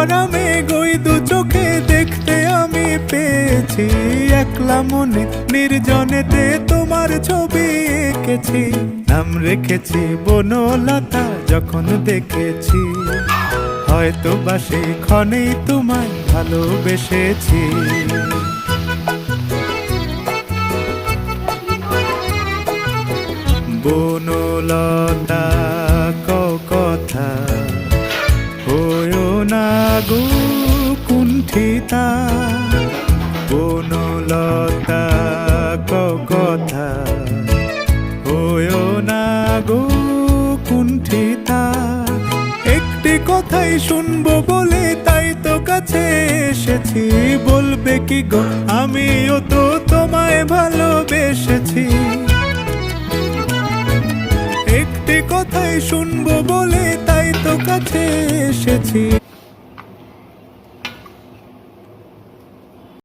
আরামে গই দু চোখে দেখতে আমি পেয়েছি। একলা মনে নির্জনেতে তোমার ছবি এঁকেছি, নাম রেখেছি বনলতা যখন দেখেছি। হয়তো বা সেই ক্ষণেই তোমায় ভালোবেসেছি। বনলতা কথা হয়ো না গো কুণ্ঠিতা, বনলতা কথা হয়ো না গো কুণ্ঠিতা। একটি কথাই শুনবো বলে তাই তো কাছে এসেছি। বলবে কি গো আমিও তো তোমায় ভালোবেসেছি। একটি কথাই শুনবো বলে তাই তো কাছে এসেছি।